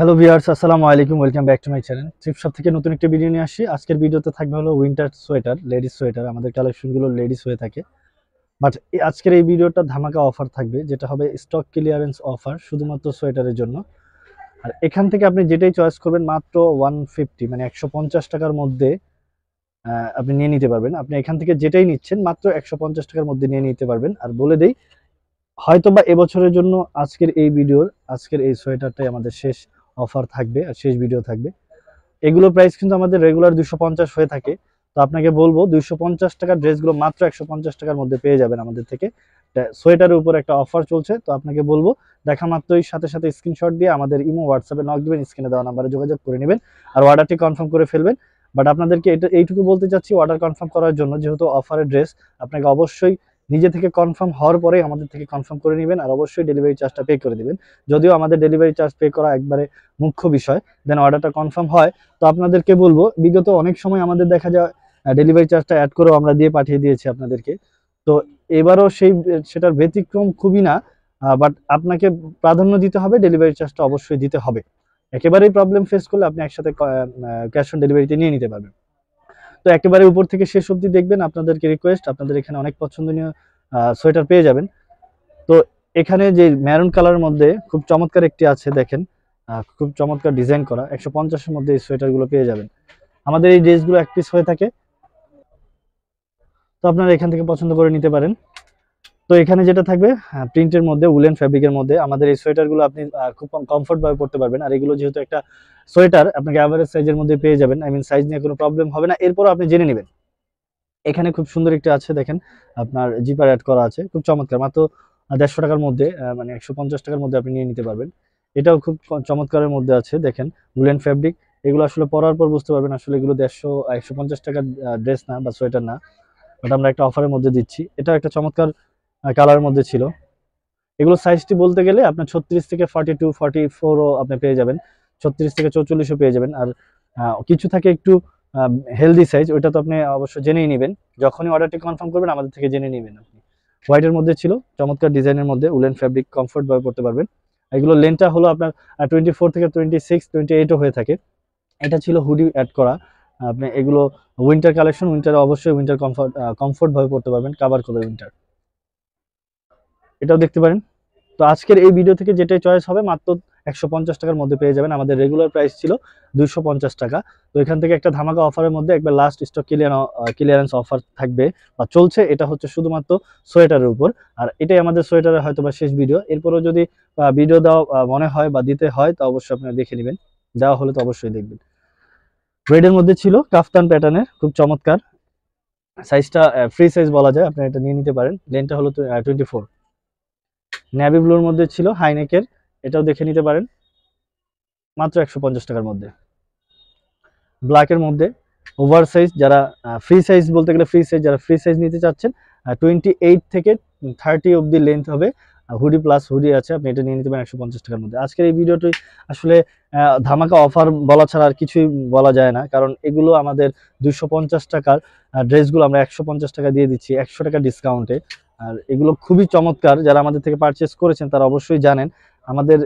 Hello viewers, আসসালামু আলাইকুম। Welcome back to my channel. Thrift shop থেকে নতুন একটা ভিডিও নিয়ে আসি। আজকের ভিডিওতে থাকবে হলো উইন্টার সোয়েটার, লেডিস সোয়েটার। আমাদের কালেকশনগুলো লেডিস হয়ে থাকে, বাট আজকের এই ভিডিওটা ধামাকা অফার থাকবে, যেটা হবে স্টক ক্লিয়ারেন্স অফার শুধুমাত্র সোয়েটারের জন্য। আর এখান থেকে আপনি যেটাই চয়েস করবেন মাত্র 150 মানে 150 টাকার মধ্যে আপনি নিয়ে নিতে পারবেন। আপনি এখান থেকে যেটাই নিচ্ছেন মাত্র 150 টাকার মধ্যে নিয়ে নিতে পারবেন। আর বলে দেই, হয়তোবা এবছরের জন্য আজকের এই সোয়েটারটাই আমাদের শেষ অফার থাকবে আর শেষ ভিডিও থাকবে। এগুলো প্রাইস কিন্তু আমাদের রেগুলার 250 হয়ে থাকে। তো আপনাকে বলবো 250 টাকার ড্রেসগুলো মাত্র 150 টাকার মধ্যে পেয়ে যাবেন আমাদের থেকে। সোয়েটারের উপর একটা অফার চলছে, তো আপনাকে বলবো দেখা মাত্রই সাথে সাথে স্ক্রিনশট দিয়ে আমাদের ইমো হোয়াটসঅ্যাপে নক দিবেন, স্ক্রিনে দেওয়া নাম্বারে যোগাযোগ করে নেবেন আর অর্ডারটি কনফার্ম করে ফেলবেন। বাট আপনাদেরকে এইটুকু বলতে চাচ্ছি, অর্ডার কনফার্ম করার জন্য যেহেতু অফারের ড্রেস, আপনাকে অবশ্যই নিজে থেকে কনফার্ম হওয়ার পরে আমাদের থেকে কনফার্ম করে নেবেন আর অবশ্যই ডেলিভারি চার্জটা পে করে দিবেন। যদিও আমাদের ডেলিভারি চার্জ পে করা একবারে মুখ্য বিষয়, দেন অর্ডারটা কনফার্ম হয়। তো আপনাদেরকে বলবো, বিগত অনেক সময় আমাদের দেখা যায় ডেলিভারি চার্জটা অ্যাড করেও আমরা দিয়ে পাঠিয়ে দিয়েছি আপনাদেরকে। তো এবারও সেটার ব্যতিক্রম খুবই না, বাট আপনাকে প্রাধান্য দিতে হবে, ডেলিভারি চার্জটা অবশ্যই দিতে হবে। একেবারেই প্রবলেম ফেস করলে আপনি একসাথে ক্যাশ অন ডেলিভারিতে নিয়ে নিতে পারবেন। তো একেবারে উপর থেকে শেষ অবধি দেখবেন। আপনাদেরকে রিকোয়েস্ট, আপনাদের এখানে অনেক পছন্দনীয় সোয়েটার পেয়ে যাবেন। তো এখানে যে ম্যারুন কালারের মধ্যে খুব চমৎকার একটি আছে, দেখেন খুব চমৎকার ডিজাইন করা, 150-এর মধ্যে এই সোয়েটারগুলো পেয়ে যাবেন। আমাদের এই ড্রেসগুলো এক পিস হয়ে থাকে, তো আপনারা এখান থেকে পছন্দ করে নিতে পারেন। তো এখানে যেটা থাকবে প্রিন্টের মধ্যে, উলেন ফ্যাব্রিকের মধ্যে আমাদের এই সোয়েটারগুলো আপনি খুব কমফোর্ট ভাবে পড়তে পারবেন। আর এগুলো যেহেতু একটা সোয়েটার, আপনাকে অ্যাভারেজ সাইজের মধ্যে পেয়ে যাবেন। আই মিন সাইজ নিয়ে কোনো প্রবলেম হবে না, এরপরও আপনি জেনে নেবেন। এখানে খুব সুন্দর একটা আছে, দেখেন আপনার জিপার অ্যাড করা আছে, খুব চমৎকার। মাত্র 150 টাকার মধ্যে, মানে 150 টাকার মধ্যে আপনি নিয়ে নিতে পারবেন। এটাও খুব চমৎকারের মধ্যে আছে, দেখেন উলেন ফ্যাব্রিক। এগুলো আসলে পরার পর বুঝতে পারবেন আসলে এগুলো 150 টাকার ড্রেস না বা সোয়েটার না, বাট আমরা একটা অফারের মধ্যে দিচ্ছি। এটা একটা চমৎকার কালারের মধ্যে ছিল। এগুলো সাইজটি বলতে গেলে আপনার 36 থেকে 42 44ও আপনি পেয়ে যাবেন, 36 থেকে 44ও পেয়ে যাবেন। আর কিছু থাকে একটু হেলদি সাইজ, ওইটা তো আপনি অবশ্যই জেনেই নেবেন, যখনই অর্ডারটি কনফার্ম করবেন আমাদের থেকে জেনে নেবেন আপনি। হোয়াইটের মধ্যে ছিল, চমৎকার ডিজাইনের মধ্যে, উলেন ফ্যাব্রিক, কমফোর্ট ভাবে পড়তে পারবেন। এগুলো লেন্থটা হলো আপনার 24 থেকে 26 28ও হয়ে থাকে। এটা ছিল হুডি অ্যাড করা। আপনি এগুলো উইন্টার কালেকশন, উইন্টারে অবশ্যই উইন্টার কমফোর্ট ভাবে পড়তে পারবেন, কাভার করবে উইন্টার। এটাও দেখতে পারেন। তো আজকের এই ভিডিও থেকে যেটাই চয়েস হবে মাত্র 150 টাকার মধ্যে পেয়ে যাবেন। আমাদের রেগুলার প্রাইস ছিল 250 টাকা। তো এখান থেকে একটা ধামাকা অফারের মধ্যে একবার লাস্ট স্টক ক্লিয়ারেন্স অফার থাকবে বা চলছে। এটা হচ্ছে শুধুমাত্র সোয়েটারের উপর। আর এটাই আমাদের সোয়েটারের হয়তো বা শেষ ভিডিও। এরপরও যদি ভিডিও দেওয়া মনে হয় বা দিতে হয়, তো অবশ্যই আপনারা দেখে নেবেন। দেওয়া হলে তো অবশ্যই দেখবেন। রেডের মধ্যে ছিল কাফতান প্যাটার্নের, খুব চমৎকার। সাইজটা ফ্রি সাইজ বলা যায়, আপনি এটা নিয়ে নিতে পারেন। লেনটা হলো 24। নেভি ব্লুর মধ্যে ছিল হাইনেকের, এটাও দেখে নিতে পারেন মাত্র 150 টাকার মধ্যে। ব্ল্যাকের মধ্যে ওভার সাইজ, যারা ফ্রি সাইজ বলতে গেলে যারা ফ্রি সাইজ নিতে চাচ্ছেন, 28 থেকে 30 অব্দি লেন্থ হবে। হুডি প্লাস হুডি আছে, আপনি এটা নিয়ে নিতে পারেন 150 টাকার মধ্যে। আজকের এই ভিডিওটি আসলে ধামাকা অফার বলা ছাড়া আর কিছুই বলা যায় না, কারণ এগুলো আমাদের 250 টাকার ড্রেসগুলো আমরা 150 টাকা দিয়ে দিচ্ছি, 100 টাকা ডিসকাউন্টে। আর এগুলো খুবই চমৎকার, যারা আমাদের থেকে পারচেস করেছেন তারা অবশ্যই জানেন। আমাদের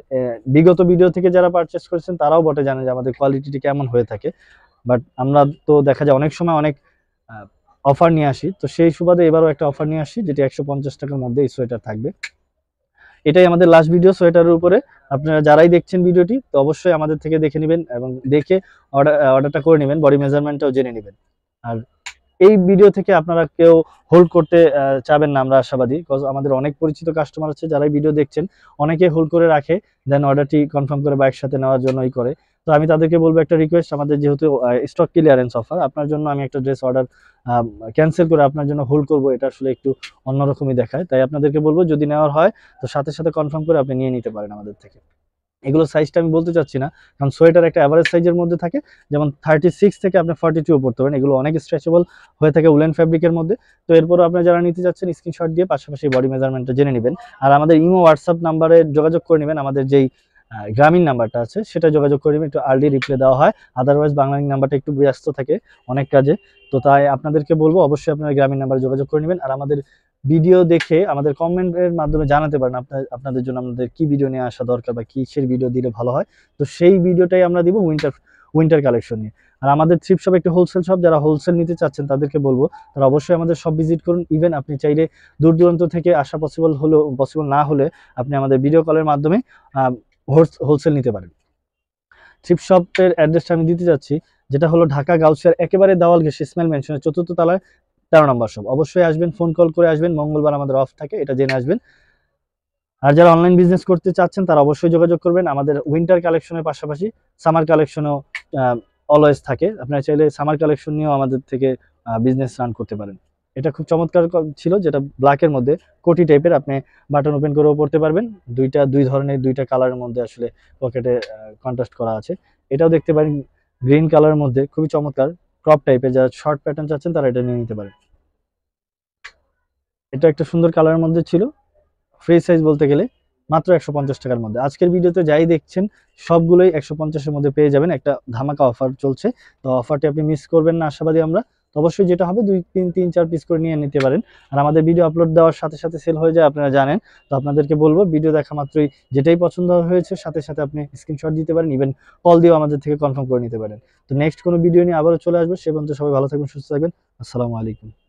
বিগত ভিডিও থেকে যারা পারচেস করেছেন তারাও বটে জানেন যে আমাদের কোয়ালিটিটি কেমন হয়ে থাকে। বাট আমরা তো দেখা যায় অনেক সময় অনেক অফার নিয়ে আসি, তো সেই সুবাদে এবারও একটা অফার নিয়ে আসি, যেটি 150 টাকার মধ্যে এই সোয়েটার থাকবে। এটাই আমাদের লাস্ট ভিডিও সোয়েটারের উপরে। আপনারা যারাই দেখছেন ভিডিওটি, তো অবশ্যই আমাদের থেকে দেখে নেবেন এবং দেখে অর্ডারটা করে নেবেন, বডি মেজারমেন্টটাও জেনে নেবেন। আর এই ভিডিও থেকে আপনারা কেউ হোল্ড করতে চাবেন না, আমরা আশাবাদী, বিকজ আমাদের অনেক পরিচিত কাস্টমার আছে যারা ভিডিও দেখছেন, অনেকে হোল্ড করে রাখে, দেন অর্ডারটি কনফার্ম করে বা একসাথে নেওয়ার জন্যই করে। তো আমি তাদেরকে বলবো একটা রিকোয়েস্ট, আমাদের যেহেতু স্টক ক্লিয়ারেন্স অফার, আপনার জন্য আমি একটা ড্রেস অর্ডার ক্যান্সেল করে আপনার জন্য হোল্ড করবো, এটা আসলে একটু অন্যরকমই দেখায়। তাই আপনাদেরকে বলবো যদি নেওয়ার হয় তো সাথে সাথে কনফার্ম করে আপনি নিয়ে নিতে পারেন আমাদের থেকে। এগুলো সাইজটা আমি বলতে চাচ্ছি না, কারণ সোয়েটার একটা অ্যাভারেজ সাইজের মধ্যে থাকে, যেমন 36 থেকে আপনি 42 পড়তে পারেন। এগুলো অনেক স্ট্রেচেবল হয়ে থাকে উলেন ফ্যাব্রিকের মধ্যে। তো এরপর আপনারা যারা নিতে যাচ্ছেন স্ক্রিনশট দিয়ে পাশাপাশি বডি মেজারমেন্টটা জেনে নেবেন। আর আমাদের ইমো হোয়াটসঅ্যাপ নাম্বারে যোগাযোগ করে নেবেন, আমাদের যেই গ্রামীণ নাম্বারটা আছে সেটা যোগাযোগ করে নেবেন, একটু আর্লি রিপ্লাই দেওয়া হয়। আদারওয়াইজ বাংলা নাম্বারটা একটু ব্যস্ত থাকে অনেক কাজে। তো তাই আপনাদেরকে বলবো অবশ্যই আপনারা গ্রামীণ নাম্বারে যোগাযোগ করে নেবেন। আর আমাদের ভিডিও দেখে আমাদের কমেন্টের মাধ্যমে জানাতে পারেন আপনাদের জন্য আমাদের কি ভিডিও নিয়ে আসা দরকার বা কিসের ভিডিও দিলে ভালো হয়। তো সেই ভিডিওটাই আমরা দিব উইন্টার কালেকশন নিয়ে। আর আমাদের থ্রিফট শপ একটা হোলসেল শপ, যারা হোলসেল নিতে চাচ্ছেন তাদেরকে বলবো তারা অবশ্যই আমাদের শপ ভিজিট করুন। ইভেন আপনি চাইলে দূর দূরান্ত থেকে আসা পসিবল না হলে আপনি আমাদের ভিডিও কলের মাধ্যমে হোলসেল নিতে পারেন। থ্রিফট শপের অ্যাড্রেসটা আমি দিতে যাচ্ছি, যেটা হলো ঢাকা গাউসিয়ার একেবারে দাওয়াল ঘেঁষে ইসমাইল মেনশনের 4th তলায় 13 নম্বর শপ। অবশ্যই আসবেন, ফোন কল করে আসবেন, মঙ্গলবার আমাদের অফ থাকে, এটা জেনে আসবেন। আর যারা অনলাইন বিজনেস করতে চাচ্ছেন তারা অবশ্যই যোগাযোগ করবেন। আমাদের উইন্টার কালেকশনের পাশাপাশি সামার কালেকশনও অলওয়েজ থাকে, আপনারা চাইলে সামার কালেকশন নিয়েও আমাদের থেকে বিজনেস রান করতে পারেন। এটা খুব চমৎকার ছিল, যেটা ব্ল্যাকের মধ্যে কোটি টাইপের, আপনি বাটন ওপেন করেও পড়তে পারবেন। দুই ধরনের দুইটা কালারের মধ্যে আসলে পকেটে কন্ট্রাস্ট করা আছে। এটাও দেখতে পারেন গ্রিন কালারের মধ্যে, খুবই চমৎকার ক্রপ টাইপের, যারা শর্ট প্যাটার্ন চাচ্ছেন তারা এটা নিয়ে নিতে পারেন। এটা একটা সুন্দর কালারের মধ্যে ছিল, ফ্রি সাইজ বলতে গেলে মাত্র 150 টাকার মধ্যে। আজকের ভিডিওতে যাই দেখছেন সবগুলোই 150-এর মধ্যে পেয়ে যাবেন, একটা ধামাকা অফার চলছে। তো অফারটি আপনি মিস করবেন না, আশাবাদী আমরা। তো অবশ্যই যেটা হবে 2-3-4 পিস করে নিয়ে নিতে পারেন। আর আমাদের ভিডিও আপলোড দেওয়ার সাথে সাথে সেল হয়ে যায়, আপনারা জানেন। তো আপনাদেরকে বলবো ভিডিও দেখা মাত্রই যেটাই পছন্দ হয়েছে সাথে সাথে আপনি স্ক্রিনশট দিতে পারেন, ইভেন কল দিয়েও আমাদের থেকে কনফার্ম করে নিতে পারেন। তো নেক্সট কোনো ভিডিও নিয়ে আবারও চলে আসবো, সে পর্যন্ত সবাই ভালো থাকবেন, সুস্থ থাকবেন। আসসালামু আলাইকুম।